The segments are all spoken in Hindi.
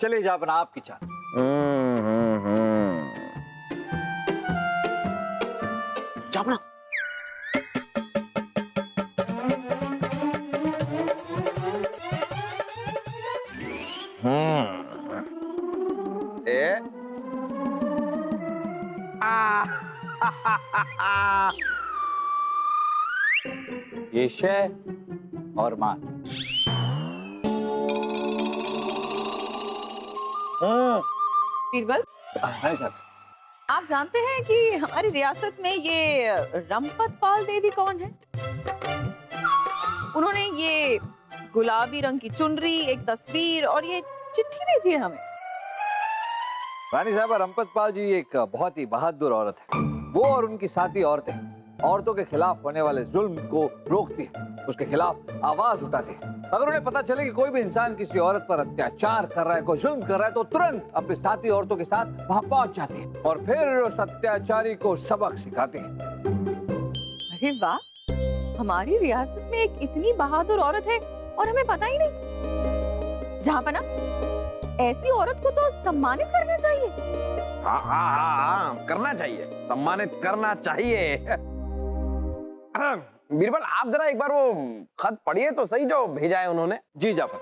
चले जा बना आपकी चाल। जापना ए ये शय और मान। बीरबल, हाँ साहब। आप जानते हैं कि हमारी रियासत में ये रंपत पाल देवी कौन है? उन्होंने ये गुलाबी रंग की चुनरी, एक तस्वीर और ये चिट्ठी भेजी है हमें। रानी साहबा, रंपत पाल जी एक बहुत ही बहादुर औरत है। वो और उनकी साथी औरतें औरतों के खिलाफ होने वाले जुल्म को रोकती है, उसके खिलाफ आवाज उठाती है। अगर उन्हें पता चले कि कोई भी इंसान किसी औरत पर अत्याचार कर रहा है, कोई जुल्म कर रहा है, तो तुरंत अपनी साथी औरतों के साथ वहां पहुंच जाती है और फिर उस अत्याचारी को सबक सिखाती है। अरे वाह, हमारी रियासत में एक इतनी बहादुर औरत है और हमें पता ही नहीं। जहाँपना, ऐसी औरत को तो सम्मानित करना चाहिए। हाँ, करना चाहिए, सम्मानित करना चाहिए। बीरबल, आप जरा एक बार वो खत पढ़िए तो सही जो भेजा है उन्होंने। जी जापन,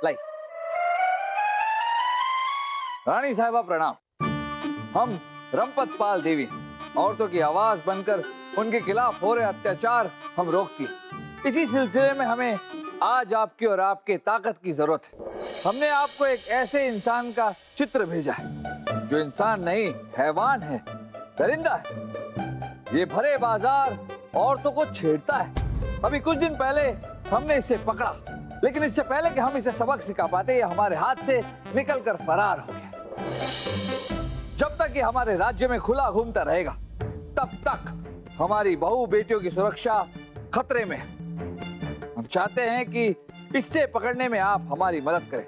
लाई। रानी साहिबा प्रणाम। हम रंपत पाल देवी औरतों की आवाज बनकर उनके खिलाफ हो रहे अत्याचार हम रोकती है। इसी सिलसिले में हमें आज आपकी और आपके ताकत की जरूरत है। हमने आपको एक ऐसे इंसान का चित्र भेजा है जो इंसान नहीं, हैवान है, दरिंदा है। ये भरे बाजार औरतों को छेड़ता है। अभी कुछ दिन पहले हमने इसे पकड़ा, लेकिन इससे पहले कि हम इसे सबक सिखा पाते, ये हमारे हाथ से निकलकर फरार हो गया। जब तक ये हमारे राज्य में खुला घूमता रहेगा, तब तक हमारी बहू बेटियों की सुरक्षा खतरे में है। हम चाहते हैं कि इससे पकड़ने में आप हमारी मदद करें।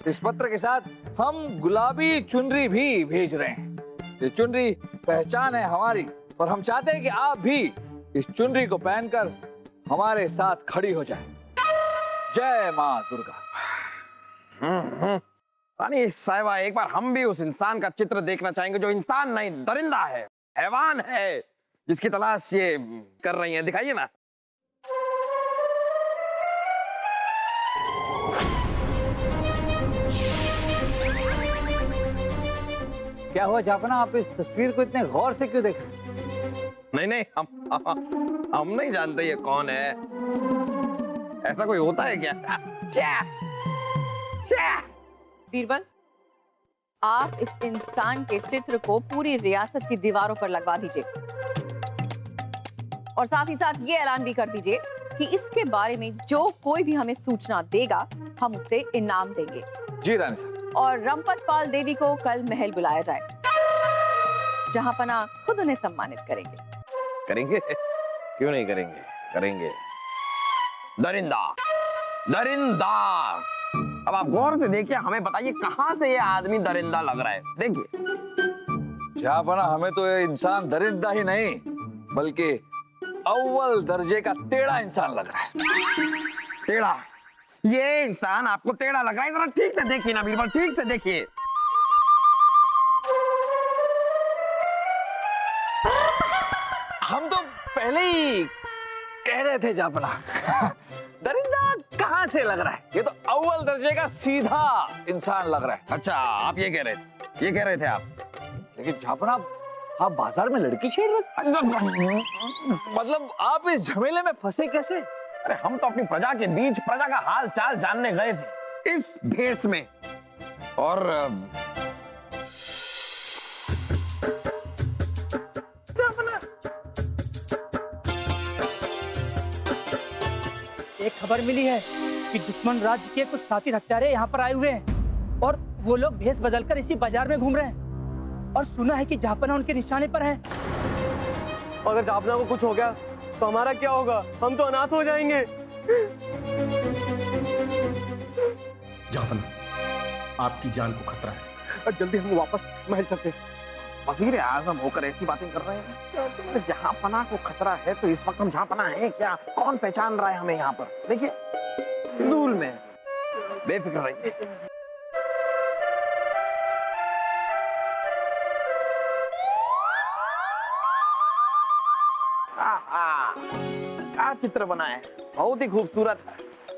इस पत्र के साथ हम गुलाबी चुनरी भी भेज रहे हैं। ये चुनरी पहचान है हमारी और हम चाहते हैं कि आप भी इस चुनरी को पहनकर हमारे साथ खड़ी हो जाए। जय मां दुर्गा। रानी साहिबा, एक बार हम भी उस इंसान का चित्र देखना चाहेंगे जो इंसान नहीं, दरिंदा है, हैवान है, जिसकी तलाश ये कर रही हैं। दिखाइए ना। क्या हुआ जापना, आप इस तस्वीर को इतने गौर से क्यों देख रहे हैं? नहीं, हम नहीं जानते ये कौन है। ऐसा कोई होता है क्या? बीरबल, आप इस इंसान के चित्र को पूरी रियासत की दीवारों पर लगवा दीजिए और साथ ही साथ ये ऐलान भी कर दीजिए कि इसके बारे में जो कोई भी हमें सूचना देगा, हम उसे इनाम देंगे। जी रानी साहब। और रंपत पाल देवी को कल महल बुलाया जाए, जहां पना खुद उन्हें सम्मानित करेंगे। करेंगे? क्यों नहीं करेंगे? करेंगे। दरिंदा, दरिंदा। अब आप गौर से देखिए, हमें बताइए कहां से ये आदमी दरिंदा लग रहा है। देखिए। जापना, हमें तो ये इंसान दरिंदा ही नहीं, बल्कि अव्वल दर्जे का टेढ़ा इंसान लग रहा है। टेढ़ा? ये इंसान आपको टेढ़ा लग रहा है? जरा ठीक से देखिए ना बीरबल, ठीक से देखिए। हम तो पहले ही कह रहे थे जापना, दरिंदा कहां से लग रहा है? ये तो अव्वल दर्जे का सीधा इंसान लग रहा है। अच्छा, आप ये कह रहे थे आप। लेकिन जापना, आप बाजार में लड़की छेड़ रहे, मतलब आप इस झमेले में फंसे कैसे? अरे हम तो अपनी प्रजा के बीच प्रजा का हाल चाल जानने गए थे इस भेष में, और एक खबर मिली है कि दुश्मन राज्य के कुछ साथी हत्यारे यहाँ पर आए हुए हैं और वो लोग भेष बदलकर इसी बाजार में घूम रहे हैं और सुना है कि जापना उनके निशाने पर है। अगर जापना को कुछ हो गया तो हमारा क्या होगा? हम तो अनाथ हो जाएंगे। जापना, आपकी जान को खतरा है। जल्दी हम वापस महल चलते हैं। वजीर आजम होकर ऐसी बातें कर रहे हैं। जहां पना को खतरा है तो इस वक्त हम जहां पना है क्या? कौन पहचान रहा है हमें यहाँ पर? देखिए, धूल में। बेफिक्र रहिए। क्या चित्र बनाए हैं, बहुत ही खूबसूरत है।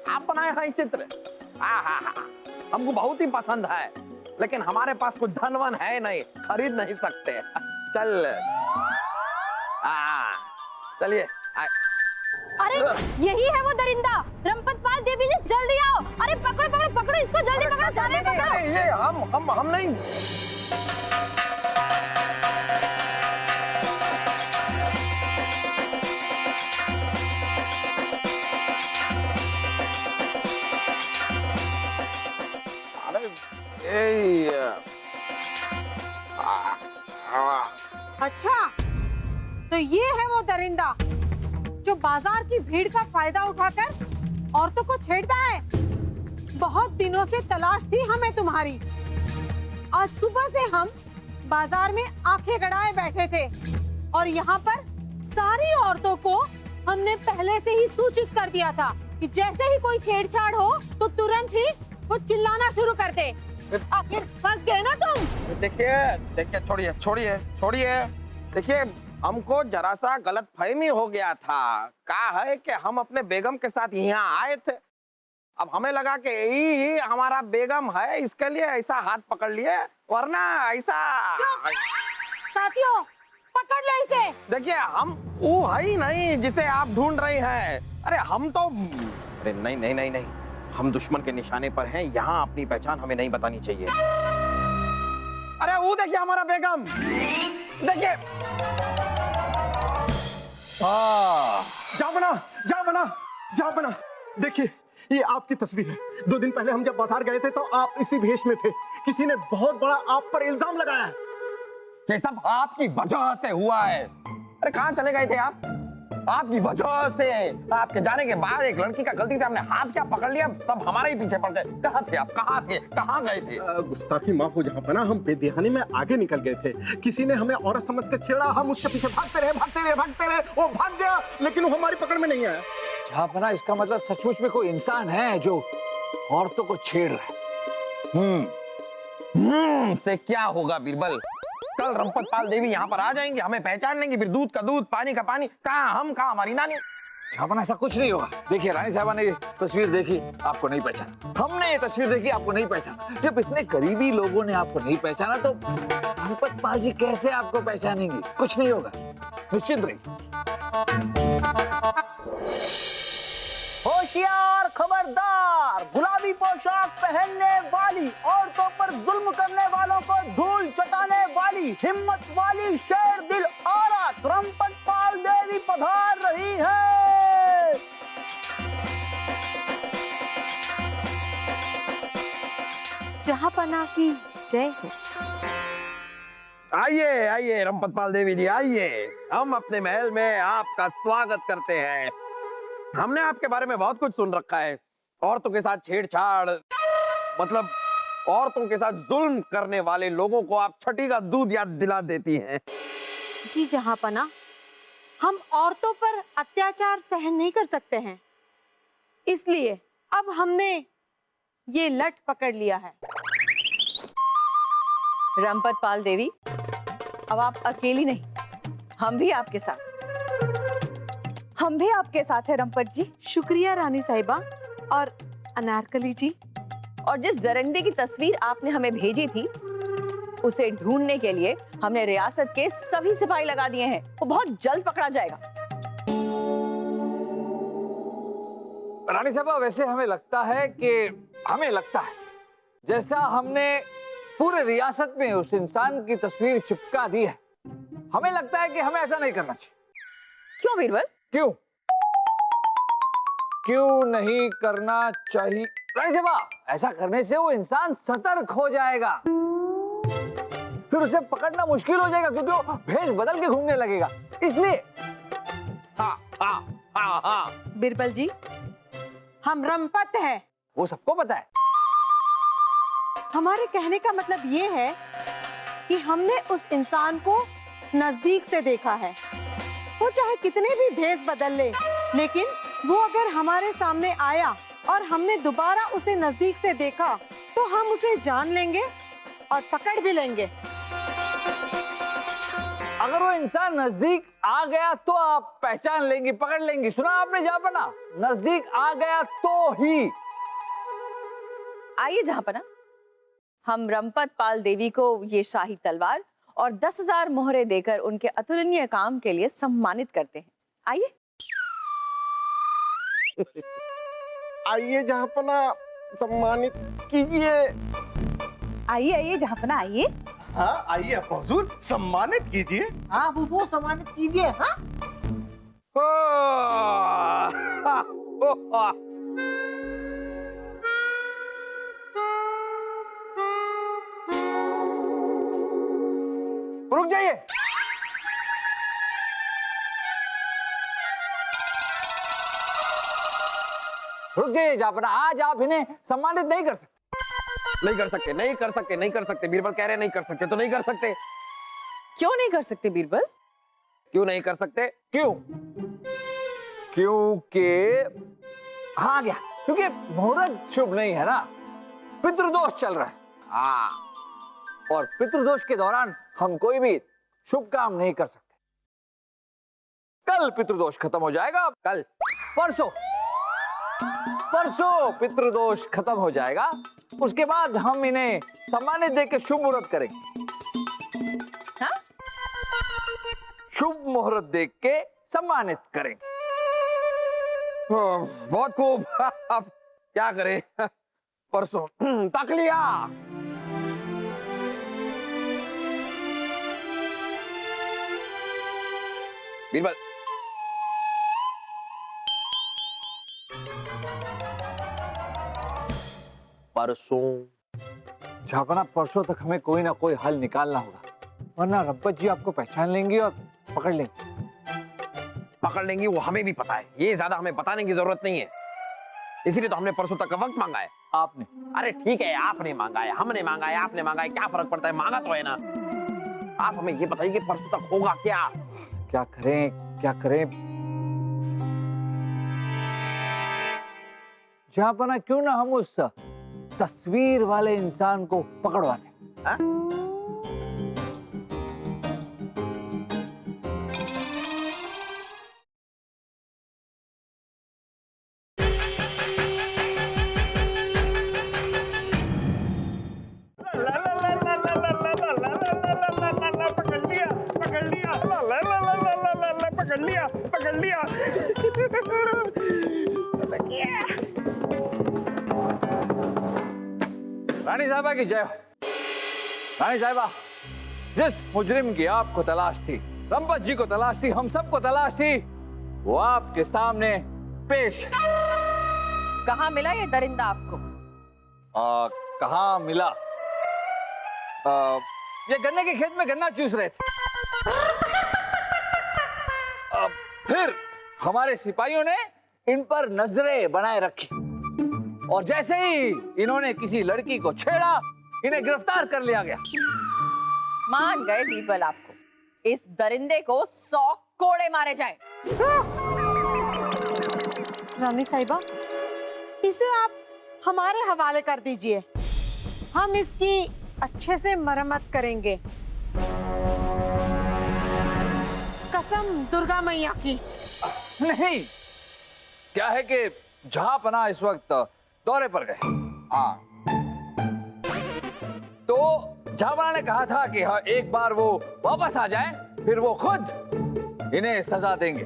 आप बनाए हैं चित्र, हमको बहुत ही पसंद है, लेकिन हमारे पास कुछ धनवन है नहीं, खरीद नहीं सकते। चल चलिए। अरे यही है वो दरिंदा। रंपतपाल देवी जी जल्दी आओ। अरे पकड़ो पकड़ो पकड़ो इसको, जल्दी पकड़ो, जाने पकड़ो। ये हम नहीं। अच्छा, तो ये है वो दरिंदा जो बाजार की भीड़ का फायदा उठाकर औरतों को छेड़ता है। बहुत दिनों से तलाश थी हमें तुम्हारी। आज सुबह से हम बाजार में आंखें गड़ाए बैठे थे और यहाँ पर सारी औरतों को हमने पहले से ही सूचित कर दिया था कि जैसे ही कोई छेड़छाड़ हो तो तुरंत ही वो चिल्लाना शुरू कर दे। आखिर फंस गए ना तुम। देखिए छोड़िए। देखिए हमको जरा सा गलत फहमी हो गया था। कहा है कि हम अपने बेगम के साथ यहाँ आए थे, अब हमें लगा कि यही हमारा बेगम है, इसके लिए ऐसा हाथ पकड़ लिए, वरना ऐसा। साथियों पकड़ लो इसे। देखिए हम वो है ही नहीं जिसे आप ढूंढ रहे हैं। अरे हम तो, अरे नहीं, हम दुश्मन के निशाने पर हैं, यहाँ अपनी पहचान हमें नहीं बतानी चाहिए। अरे वो देखिए हमारा बेगम, देखिए। जा बना, देखिए ये आपकी तस्वीर है। 2 दिन पहले हम जब बाजार गए थे तो आप इसी भेष में थे। किसी ने बहुत बड़ा आप पर इल्जाम लगाया है। ये सब आपकी वजह से हुआ है। अरे कहाँ चले गए थे आप? आपकी वजह से, आपके जाने के बाद एक लड़की का गलती से हमने हाथ क्या पकड़ लिया, सब हमारे ही पीछे पड़ गए। कहाँ थे आप? कहाँ गए थे? गुस्ताखी माफ हो जहाँ पना, हम बेदहानी में आगे निकल गए थे। किसी ने हमें औरत समझ कर छेड़ा, हम उसके पीछे भागते रहे। वो भाग गया, लेकिन वो हमारी पकड़ में नहीं आया। जहाँ पना, इसका मतलब सचमुच में कोई इंसान है जो औरतों को छेड़ रहा है। से क्या होगा बीरबल? कल रंपतपाल देवी यहाँ पर आ जाएंगे, हमें पहचान लेंगे, फिर दूध का दूध, पानी का पानी। कहाँ हम, कहाँ हमारी नानी? छापना, ऐसा कुछ नहीं होगा। देखिए रानी साहबा ने ये तस्वीर देखी, आपको नहीं पहचाना। हमने ये तस्वीर देखी, आपको नहीं पहचाना। जब इतने करीबी लोगों ने आपको नहीं पहचाना तो रंपतपाल जी कैसे आपको पहचानेंगे? कुछ नहीं होगा, निश्चिंत रहिए। होशियार, खबरदार, गुलाबी पोशाक पहनने वाली, औरतों पर जुल्म करने वालों को धूल चटाने वाली, हिम्मत वाली शेर दिल औरत रंपतपाल देवी पधार रही है। जहांपना की जय हो। आइए रंपतपाल देवी जी, आइए। हम अपने महल में आपका स्वागत करते हैं। हमने आपके बारे में बहुत कुछ सुन रखा है। औरतों के साथ छेड़छाड़, मतलब औरतों के साथ जुल्म करने वाले लोगों को आप छठी का दूध याद दिला देती हैं। जी जहांपना, हम औरतों पर अत्याचार सहन नहीं कर सकते हैं, इसलिए अब हमने ये लठ पकड़ लिया है। रंपतपाल देवी, अब आप अकेली नहीं, हम भी आपके साथ। हम भी आपके साथ हैं रंपत जी। शुक्रिया रानी साहिबा और अनारकली जी। और जिस दरिंदे की तस्वीर आपने हमें भेजी थी, उसे ढूंढने के लिए हमने रियासत के सभी सिपाही लगा दिए हैं। वो बहुत जल्द पकड़ा जाएगा। रानी साहबा, वैसे हमें लगता है जैसा हमने पूरे रियासत में उस इंसान की तस्वीर चिपका दी है, हमें लगता है कि हमें ऐसा नहीं करना चाहिए। क्यों बीरबल? क्यों नहीं करना चाहिए? रानी साहबा, ऐसा करने से वो इंसान सतर्क हो जाएगा, फिर उसे पकड़ना मुश्किल हो जाएगा, क्योंकि वो भेष बदल के घूमने लगेगा। इसलिए बिरबल जी, हम रंपत हैं। वो सबको पता है। हमारे कहने का मतलब ये है कि हमने उस इंसान को नजदीक से देखा है। वो चाहे कितने भी भेष बदल ले, लेकिन वो अगर हमारे सामने आया और हमने दोबारा उसे नजदीक से देखा तो हम उसे जान लेंगे और पकड़ भी लेंगे। अगर वो इंसान नजदीक आ गया तो आप पहचान लेंगी, पकड़ लेंगी। सुना आपने जहाँपना? नजदीक आ गया तो ही। आइए जहाँपना, हम रंपत पाल देवी को ये शाही तलवार और 10,000 मोहरे देकर उनके अतुलनीय काम के लिए सम्मानित करते हैं। आइए। आइए जहाँपना, सम्मानित कीजिए। आइए आइए जहाँपना, आइए। हाँ आइए हुजूर, सम्मानित कीजिए। हाँ वो सम्मानित कीजिए। हाँ रुक जाइए। रुक जाइए जहाँपना, आज आप इन्हें सम्मानित नहीं कर सकते। नहीं कर सकते, नहीं कर सकते, नहीं कर सकते। बीरबल कह रहे नहीं कर सकते तो नहीं कर सकते। क्यों नहीं कर सकते बीरबल? क्यों नहीं कर सकते? क्यों? क्योंकि हाँ गया, क्योंकि मुहूर्त शुभ नहीं है ना, पितृदोष चल रहा है। हाँ, और पितृदोष के दौरान हम कोई भी शुभ काम नहीं कर सकते। कल पितृदोष खत्म हो जाएगा। कल परसों परसों पितृदोष खत्म हो जाएगा। उसके बाद हम इन्हें सम्मानित देकर शुभ मुहूर्त करेंगे। हाँ? शुभ मुहूर्त देख के सम्मानित करेंगे। बहुत खूब। अब क्या करें? परसों तक लिया। बीरबल, परसों झापना, परसों तक हमें कोई ना कोई हल निकालना होगा, वरना रब्बत जी आपको पहचान लेंगी और पकड़ लेंगी। पकड़ लेंगी वो हमें भी पता है, ये ज्यादा हमें बताने की जरूरत नहीं है। इसीलिए तो हमने परसों तक का वक्त मांगा है। आपने? अरे ठीक है, आपने मांगा है, हमने मांगा है, आपने मांगा है, क्या फर्क पड़ता है? मांगा तो है ना। आप हमें ये बताइए कि परसों तक होगा क्या? क्या करें, क्या करें? झापना, क्यों ना हम उस तस्वीर वाले इंसान को पकड़वा दें? हाँ? पकड़ लिया। रानी साहबा की जय हो। रानी साहबा, जिस मुजरिम की आपको तलाश थी, रंपत जी को तलाश थी, हम सबको तलाश थी, वो आपके सामने पेश है। कहाँ मिला ये दरिंदा आपको? कहाँ मिला? ये गन्ने के खेत में गन्ना चूस रहे थे। फिर हमारे सिपाहियों ने इन पर नजरें बनाए रखी और जैसे ही इन्होंने किसी लड़की को छेड़ा, इन्हें गिरफ्तार कर लिया गया। मान गए बीरबल आपको। इस दरिंदे को 100 कोड़े मारे जाएं। रानी साहिबा, इसे आप हमारे हवाले कर दीजिए, हम इसकी अच्छे से मरम्मत करेंगे। कसम दुर्गा मैया की। नहीं, क्या है कि जहांपना इस वक्त दौरे पर गए। हाँ, तो जहांपना ने कहा था कि हाँ, एक बार वो वापस आ जाएं, फिर वो खुद इन्हें सजा देंगे।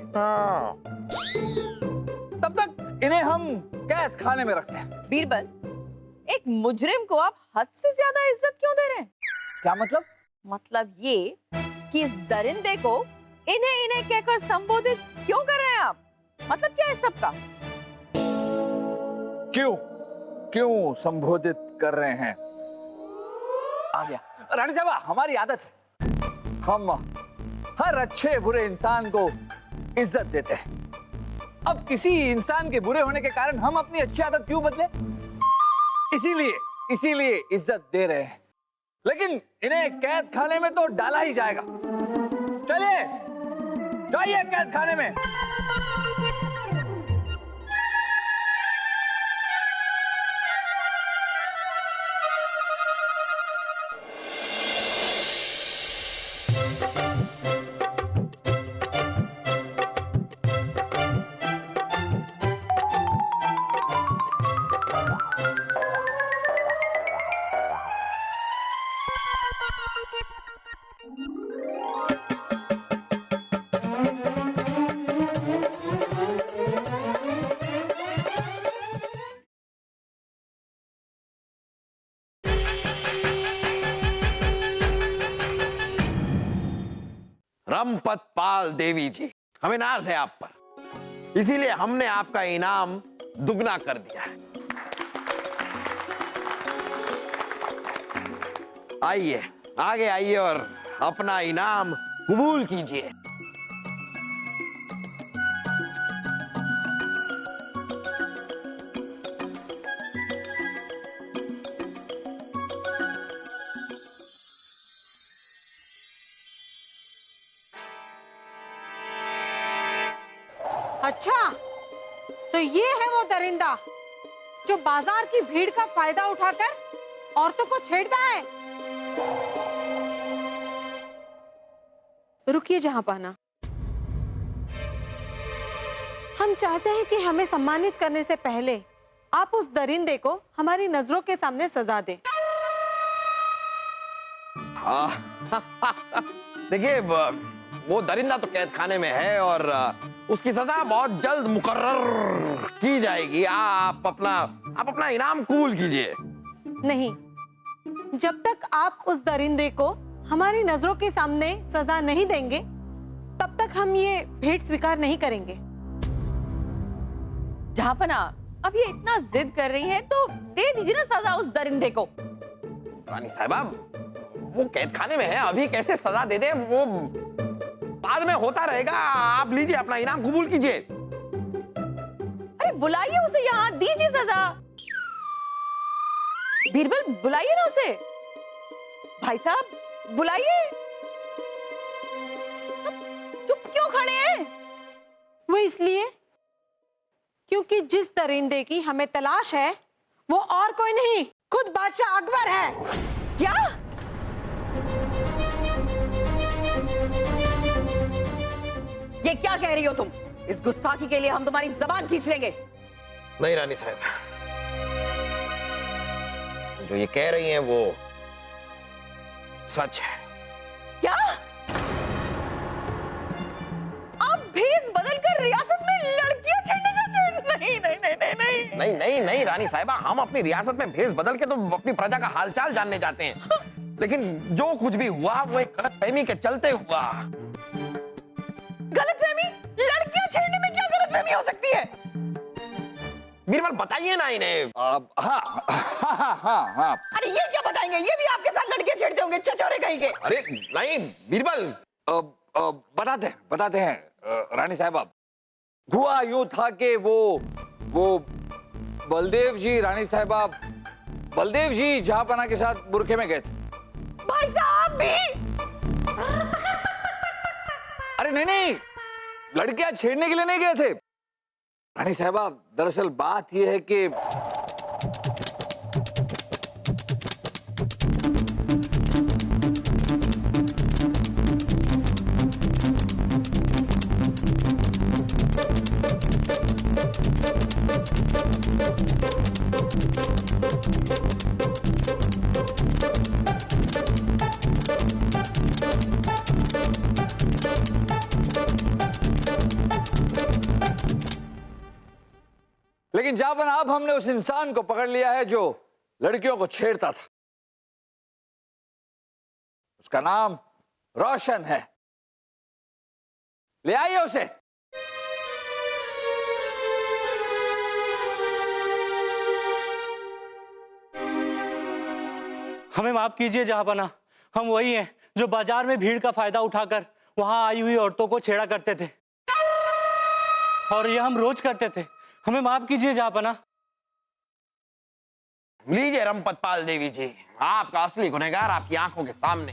तब तक इन्हें हम कैद खाने में रखते हैं। बीरबल, एक मुजरिम को आप हद से ज्यादा इज्जत क्यों दे रहे हैं? क्या मतलब? मतलब ये कि इस दरिंदे को इन्हें कहकर संबोधित क्यों कर रहे हैं आप? मतलब क्या है सबका? क्यों संबोधित कर रहे हैं? आ गया। रानी साहबा, हमारी आदत है, हम हर अच्छे बुरे इंसान को इज्जत देते हैं। अब किसी इंसान के बुरे होने के कारण हम अपनी अच्छी आदत क्यों बदले? इसीलिए इज्जत दे रहे हैं। लेकिन इन्हें कैद खाने में तो डाला ही जाएगा। चलिए, जाइए कैद खाने में। रंपत पाल देवी जी, हमें नाज है आप पर, इसीलिए हमने आपका इनाम दुगना कर दिया है। आइए, आगे आइए और अपना इनाम कबूल कीजिए। अच्छा, तो ये है वो दरिंदा जो बाजार की भीड़ का फायदा उठाकर औरतों को छेड़ता है। रुकिए जहांपनाह, हम चाहते हैं कि हमें सम्मानित करने से पहले आप उस दरिंदे को हमारी नजरों के सामने सजा दें। देखिए, वो दरिंदा तो कैद खाने में है और उसकी सजा बहुत जल्द मुकर्रर की जाएगी। आप अपना इनाम कबूल कीजिए। नहीं, जब तक आप उस दरिंदे को हमारी नजरों के सामने सजा नहीं देंगे, तब तक हम ये भेंट स्वीकार नहीं करेंगे। जहांपनाह, अब ये इतना जिद कर रही हैं, तो दे दीजिए ना सजा उस दरिंदे को। रानी साहिबा, वो कैद खाने में है, अभी कैसे सजा दे दे, वो बाद में होता रहेगा। आप लीजिए, अपना इनाम कबूल कीजिए। अरे बुलाइए उसे यहाँ, दीजिए सजा। बीरबल, बुलाइए ना उसे। भाई साहब, बुलाइए। सब चुप क्यों खड़े हैं? वो इसलिए क्योंकि जिस दरिंदे की हमें तलाश है वो और कोई नहीं, खुद बादशाह अकबर है। क्या? ये क्या कह रही हो तुम? इस गुस्ताखी के लिए हम तुम्हारी जबान खींच लेंगे। नहीं रानी साहब, जो ये कह रही हैं वो सच है। क्या? आप भेष बदलकर रियासत में लड़कियां छेड़ने जाते हैं? नहीं नहीं नहीं नहीं नहीं नहीं नहीं नहीं रानी साहिबा, हम अपनी रियासत में भेष बदल के तो अपनी प्रजा का हालचाल जानने जाते हैं। लेकिन जो कुछ भी हुआ वो एक गलतफहमी के चलते हुआ। गलतफहमी? लड़कियां छेड़ने में क्या गलतफहमी हो सकती है? बीरबल, बताइए ना इन्हें। हाँ। अरे ये क्या बताएंगे? ये भी आपके साथ लड़कियां छेड़ते होंगे, चचोरे कहीं के। अरे नहीं बीरबल, बताते हैं रानी साहबा। हुआ यूं था कि वो बलदेव जी, रानी साहबा, बलदेव जी जहांपनाह के साथ बुरखे में गए थे। भाई साहब भी? अरे नहीं, लड़कियां छेड़ने के लिए नहीं गए थे रानी साहबा। दरअसल बात यह है कि लेकिन जहांपनाह, अब हमने उस इंसान को पकड़ लिया है जो लड़कियों को छेड़ता था। उसका नाम रोशन है। ले आइए उसे। हमें माफ कीजिए जहांपनाह, हम वही हैं जो बाजार में भीड़ का फायदा उठाकर वहां आई हुई औरतों को छेड़ा करते थे, और ये हम रोज करते थे। हमें माफ कीजिए जहांपनाह। लीजिए रंपत पाल देवी जी, आपका असली गुनहगार आपकी आंखों के सामने।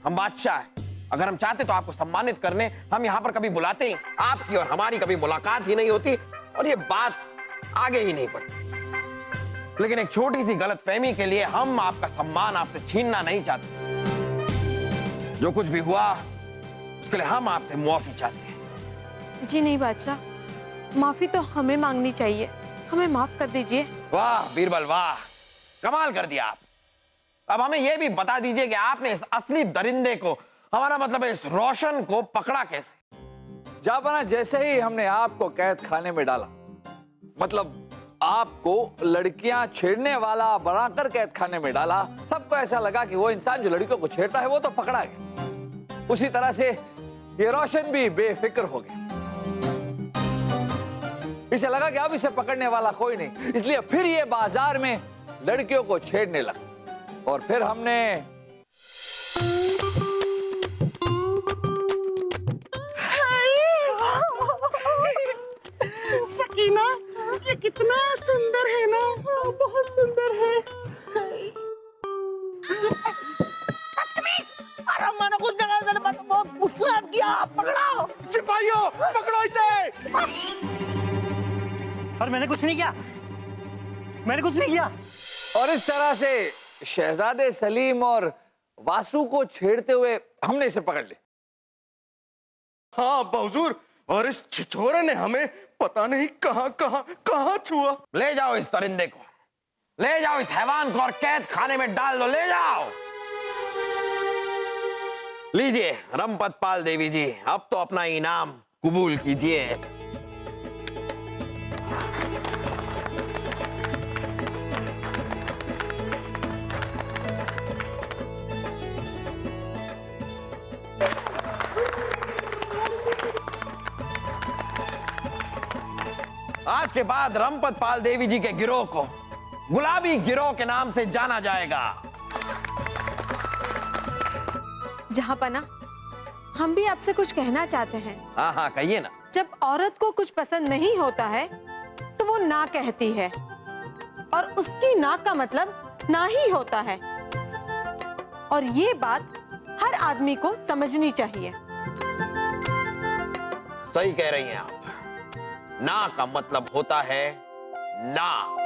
हम बादशाह हैं, अगर हम चाहते तो आपको सम्मानित करने हम यहां पर कभी बुलाते ही, आपकी और हमारी कभी मुलाकात ही नहीं होती और ये बात आगे ही नहीं बढ़ती। लेकिन एक छोटी सी गलतफहमी के लिए हम आपका सम्मान आपसे छीनना नहीं चाहते। जो कुछ भी हुआ उसके लिए हम आपसे मुआफी चाहते हैं। जी नहीं बादशाह, माफी तो हमें मांगनी चाहिए। हमें माफ कर दीजिए। वाह बीरबल वाह, कमाल कर दिया आप। अब हमें यह भी बता दीजिए कि आपने इस असली दरिंदे को, हमारा मतलब है इस रोशन को, पकड़ा कैसे? जहांपना जैसे ही हमने आपको कैद खाने में डाला, मतलब आपको लड़कियां छेड़ने वाला बनाकर कैद खाने में डाला, सबको ऐसा लगा कि वो इंसान जो लड़कियों को छेड़ता है वो तो पकड़ा गया। उसी तरह से ये रोशन भी बेफिक्र हो गया। इसे लगा कि अब इसे पकड़ने वाला कोई नहीं, इसलिए फिर ये बाजार में लड़कियों को छेड़ने लगा। और फिर हमने सकीना, ये कितना सुंदर है ना, बहुत सुंदर है। अरे मैंने कुछ नहीं कहा, साले बहुत गुस्सा किया। पकड़ो सिपाहियों, पकड़ो इसे। और मैंने कुछ नहीं किया, मैंने कुछ नहीं किया। और इस तरह से शहजादे सलीम और वासु को छेड़ते हुए हमने इसे पकड़ लिया। हाँ बहुजूर, और इस छिछोरे ने हमें पता नहीं कहां छुआ। ले जाओ इस दरिंदे को, ले जाओ इस हैवान को और कैद खाने में डाल दो, ले जाओ। लीजिए रंपत पाल देवी जी, अब तो अपना इनाम कबूल कीजिए। आज के बाद रंपत पाल देवी जी के गिरोह को गुलाबी गिरोह के नाम से जाना जाएगा। जहांपना, हम भी आपसे कुछ कहना चाहते हैं। हाँ हाँ कहिए ना। जब औरत को कुछ पसंद नहीं होता है तो वो ना कहती है, और उसकी ना का मतलब ना ही होता है। और ये बात हर आदमी को समझनी चाहिए। सही कह रही हैं आप, ना का मतलब होता है ना।